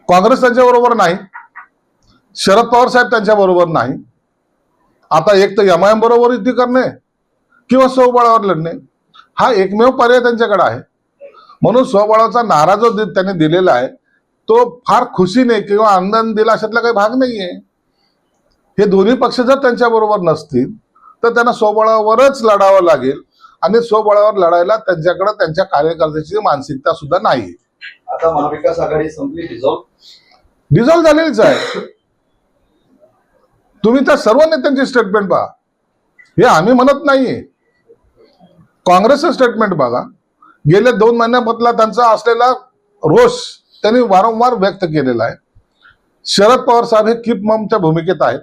काँग्रेस त्यांच्या बरोबर नाही, शरद पवार साहेब त्यांच्या बरोबर नाही. आता एक तर एमआयएम बरोबर युती करणे किंवा स्वबळावर लढणे हा एकमेव पर्याय त्यांच्याकडे आहे. म्हणून स्वबळाचा नारा जो त्यांनी दिलेला आहे तो फार खुशीने किंवा आनंद दिला अशातला काही भाग नाहीये. हे दोन्ही पक्ष जर त्यांच्या बरोबर नसतील तर त्यांना स्वबळावरच लढावं लागेल आणि स्वबळावर लढायला त्यांच्याकडे त्यांच्या कार्यकर्त्याची मानसिकता सुद्धा नाही. आता महाविकास आघाडी संपली, डिझॉल्व्ह झालेलीच आहे. तुम्ही त्या सर्व नेत्यांची स्टेटमेंट पहा. हे आम्ही म्हणत नाहीये, काँग्रेसचं स्टेटमेंट बघा. गेल्या 2 महिन्यामधला त्यांचा असलेला रोष त्यांनी वारंवार व्यक्त केलेला आहे. शरद पवार साहेब हे कीप ममच्या भूमिकेत आहेत.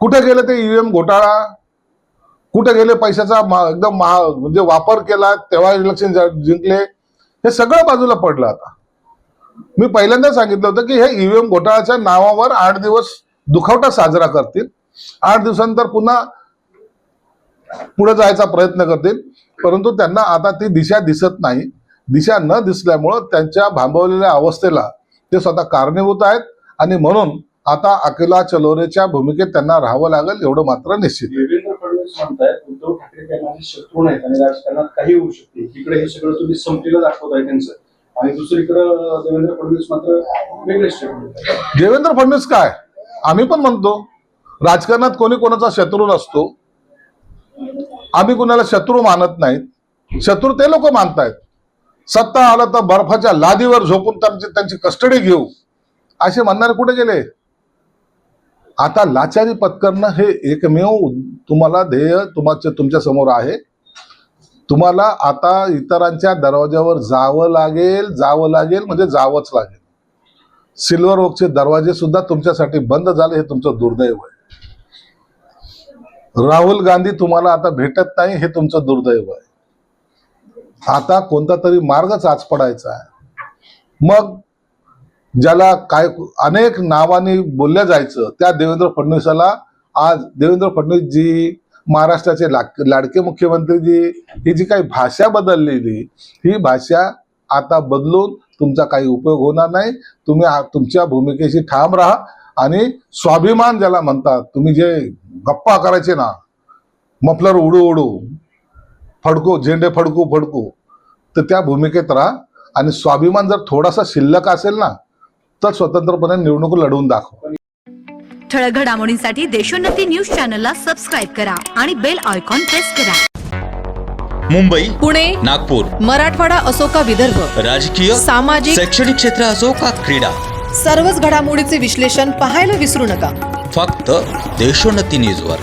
कुठे गेले ते ईव्हीएम घोटाळा, कुठे गेले पैशाचा एकदम म्हणजे वापर केला तेव्हा इलेक्शन जिंकले, हे सगळं बाजूला पडलं. आता मी पहिल्यांदा सांगितलं होतं की हे ईव्हीएम घोटाळ्याच्या नावावर 8 दिवस दुखवटा साजरा करतील, 8 दिवसानंतर पुन्हा पुढे जायचा प्रयत्न करतील. परंतु त्यांना आता ती दिशा दिसत नाही. दिशा न दिसल्यामुळं त्यांच्या भांबवलेल्या अवस्थेला ते स्वतः कारणीभूत आहेत आणि म्हणून आता अकेला चलोरेच्या भूमिकेत त्यांना राहावं लागेल एवढं मात्र निश्चित. देवेंद्र फडणवीस म्हणतायत उद्धव ठाकरे त्यांना शत्रू नाहीत आणि राजकारणात काही होऊ शकते. इकडे हे सगळं तुम्ही संपलेलं दाखवताय त्यांचं आणि दुसरीकडे देवेंद्र फडणवीस मात्र वेगळे स्टेटमेंट. देवेंद्र फडणवीस काय, आम्ही पण म्हणतो राजकारणात कोणी कोणाचा शत्रू नसतो. आम्ही कुणाला शत्रू मानत नाहीत, शत्रू ते लोक मानतायत. सत्ता आलं तर बर्फाच्या लादीवर झोपून त्यांची कस्टडी घेऊ असे म्हणणारे कुठे गेले. आता लाचारी पत्करणं हे एकमेव तुम्हाला ध्येय तुमच्या समोर आहे. तुम्हाला आता इतरांच्या दरवाज्यावर जावं लागेल म्हणजे जावंच लागेल. सिल्वर ओकचे दरवाजे सुद्धा तुमच्यासाठी बंद झाले, हे तुमचं दुर्दैव आहे. राहुल गांधी तुम्हाला आता भेटत नाही, हे तुमचं दुर्दैव आहे. आता कोणता तरी मार्गच आज पडायचा आहे. मग ज्याला काय अनेक नावाने बोलल्या जायचं त्या देवेंद्र फडणवीसाला आज देवेंद्र फडणवीस जी, महाराष्ट्राचे लाडके मुख्यमंत्री जी, ही जी काही भाषा बदललेली, ही भाषा आता बदलून तुमचा काही उपयोग होणार नाही. तुम्ही तुमच्या भूमिकेशी ठाम राहा आणि स्वाभिमान ज्याला म्हणतात, तुम्ही जे गप्पा करायचे ना, मफलर उडू उडू फडकू झेंडे फडकू, तर त्या भूमिकेत राहा आणि स्वाभिमान जर थोडासा शिल्लक असेल ना तर स्वतंत्रपणे निवडणूक लढवून दाखवा. ठळक घडामोडींसाठी देशोन्नती न्यूज चॅनलला सबस्क्राईब करा आणि बेल आयकॉन प्रेस करा. मुंबई, पुणे, नागपूर, मराठवाडा असो का विदर्भ, राजकीय, सामाजिक, शैक्षणिक क्षेत्र असो का क्रीडा, सर्वच घडामोडीचे विश्लेषण पाहायला विसरू नका. फक्त देशोन्नती न्यूजवर.